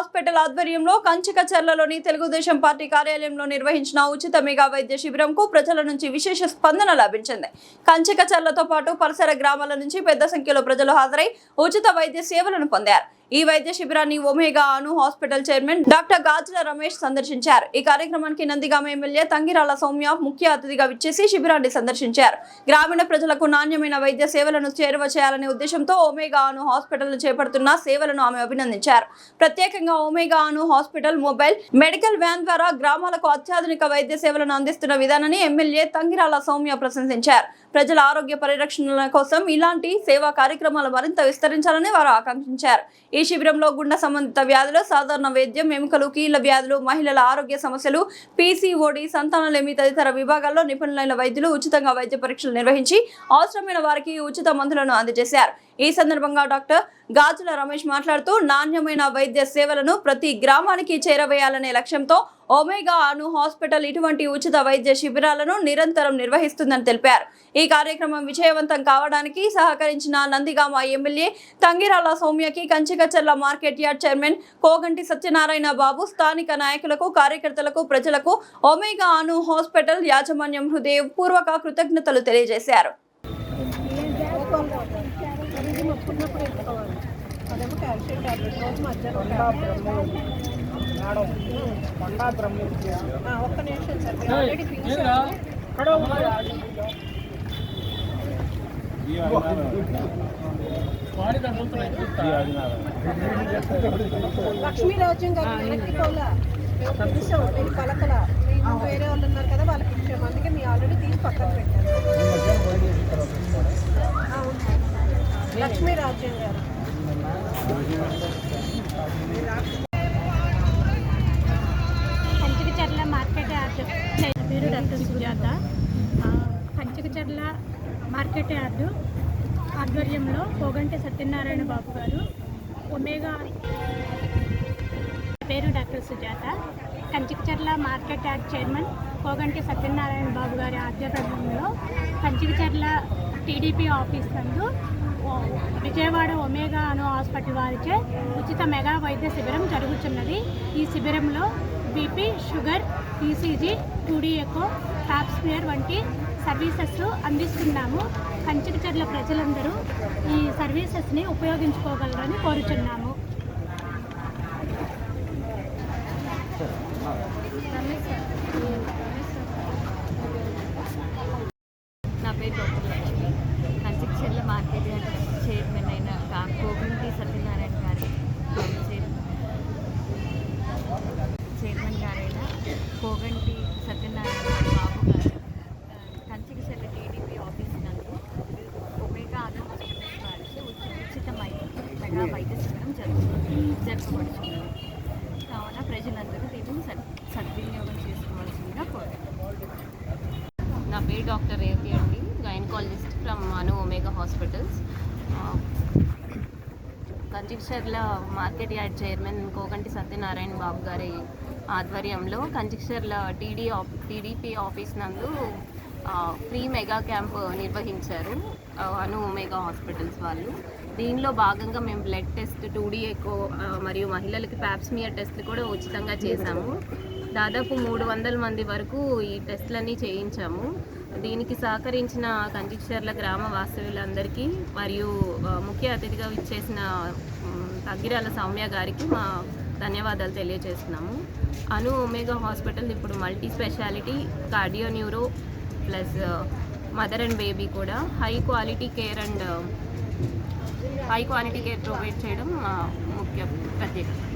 Hospital ఆధ్వర్యంలో కంచికచర్లలోని Telugu Desam party కార్యాలయంలో నిర్వహించిన ఉచిత మెగా వైద్య శిబిరంకు ప్రజల నుంచి విశేష స్పందన లభించింది. కంచికచర్లతో పాటు పరిసర గ్రామాల నుంచి పెద్ద సంఖ్యలో ప్రజలు హాజరై ఉచిత వైద్య సేవలను పొందారు. ఈ వైద్య శిబిరాన్ని ఒమేగా అను హాస్పిటల్ చైర్మన్ డాక్టర్ గాజుల రమేష్ సందర్శించారు. ఈ కార్యక్రమానికి నందిగామ ఎమ్మెల్యే తంగిరాల సౌమ్య ముఖ్య అతిథిగా విచ్చేసి శిబిరాన్ని సందర్శించారు. గ్రామీణ ప్రజలకు నాణ్యమైన వైద్య సేవలను చేరువ చేయాలనే ఉద్దేశంతో ఒమేగా అను హాస్పిటల్ చేపడుతున్న సేవలను ఆమె అభినందించారు. ప్రత్యేకంగా ఒమేగా అను హాస్పిటల్ మొబైల్ మెడికల్ వ్యాన్ ద్వారా గ్రామాలకు అత్యాధునిక వైద్య సేవలను అందిస్తున్న విధానాన్ని ఎమ్మెల్యే తంగిరాల సౌమ్య ప్రశంసించారు. ప్రజల ఆరోగ్య పరిరక్షణ కోసం ఇలాంటి సేవా కార్యక్రమాలు మరింత విస్తరించాలని వారు ఆకాంక్షించారు. ఈ శిబిరంలో గుండె సంబంధిత వ్యాధులు, సాధారణ వైద్యం, ఎముకలు, కీళ్ల వ్యాధులు, మహిళల ఆరోగ్య సమస్యలు, పీసీఓడి, సంతానలేమి తదితర విభాగాల్లో నిపుణులైన వైద్యులు ఉచితంగా వైద్య పరీక్షలు నిర్వహించి అవసరమైన వారికి ఉచిత మందులను అందజేశారు. ఈ సందర్భంగా డాక్టర్ గాజుల రమేష్ మాట్లాడుతూ నాణ్యమైన వైద్య సేవలను ప్రతి గ్రామానికి చేరవేయాలనే లక్ష్యంతో ఒమేగా అను హాస్పిటల్ ఇటువంటి ఉచిత వైద్య శిబిరాలను నిరంతరం నిర్వహిస్తుందని తెలిపారు. ఈ కార్యక్రమం విజయవంతం కావడానికి సహకరించిన నందిగామ ఎమ్మెల్యే తంగిరాల సౌమ్యకి, Kanchikacherla market yard chairman Koganti Satyanarayana Babu, స్థానిక నాయకులకు, కార్యకర్తలకు, ప్రజలకు ఒమేగా అను హాస్పిటల్ యాజమాన్యం హృదయపూర్వక కృతజ్ఞతలు తెలియజేశారు. లక్ష్మీ రాజ్యం పలకల వేరే వాళ్ళు ఉన్నారు కదా, వాళ్ళకి ఇచ్చాము. అందుకే మీ ఆల్రెడీ తీసి పక్కన పెట్టారు. లక్ష్మీ రాజ్యం గారు కంచికచర్ల మార్కెట్ యార్డ్ పేరు doctor Sujatha. Kanchikacherla market yard ఆధ్వర్యంలో కోగంటి సత్యనారాయణ బాబు గారు, ఒమేగా పేరు doctor Sujatha. Kanchikacherla market yard chairman Koganti Satyanarayana Babu గారి ఆధ్వర్యంలో కంచికచర్ల టీడీపీ ఆఫీస్ నందు విజయవాడ ఒమేగా అను హాస్పిటల్ వారిచే ఉచిత మెగా వైద్య శిబిరం జరుగుతున్నది. ఈ శిబిరంలో BP, sugar, ECG, 2D echo, pap smear వంటి సర్వీసెస్ అందిస్తున్నాము. కంచికచర్ల ప్రజలందరూ ఈ సర్వీసెస్ని ఉపయోగించుకోగలరని కోరుచున్నాము. నా పేరు doctor Lakshmi. Kanchikacherla market yard chairman అయిన కోగంటి సత్యనారాయణ గారి చైర్మన్ గారైన కోగంటి సత్యనారాయణ బాబు గారు కంచికచర్ల టీడీపీ ఆఫీస్ నందు ఒమేగా అను హాస్పిటల్ వారికి ఉచిత మెగా వైద్య శిబిరం జరపబడుతుంది. కావున ప్రజలందరూ దీన్ని సద్వినియోగం చేసుకోవాల్సిందిగా కోరుతున్నాను. నా పేరు డాక్టర్ రేవతి అండి, gynaecologist from Anu Omega hospitals. Kanchikacherla market yard chairman Koganti Satyanarayana Babu గారి ఆధ్వర్యంలో కంచికచర్ల టీడీపీ ఆఫీస్ నందు ఫ్రీ మెగా క్యాంప్ నిర్వహించారు అను ఒమేగా హాస్పిటల్స్ వాళ్ళు. దీనిలో భాగంగా మేము బ్లడ్ టెస్ట్, 2D ఎకో మరియు మహిళలకి ప్యాప్ స్మియర్ టెస్ట్లు కూడా ఉచితంగా చేశాము. దాదాపు 300 మంది వరకు ఈ టెస్ట్లన్నీ చేయించాము. దీనికి సహకరించిన కంచికచర్ల గ్రామ వాస్తవ్యులందరికీ మరియు ముఖ్య అతిథిగా విచ్చేసిన తంగిరాల సౌమ్య గారికి మా ధన్యవాదాలు తెలియజేస్తున్నాము. అను ఒమేగా హాస్పిటల్ ఇప్పుడు multi speciality, cardio neuro plus mother and baby కూడా హై క్వాలిటీ కేర్ ప్రొవైడ్ చేయడం ముఖ్య ప్రత్యేకత.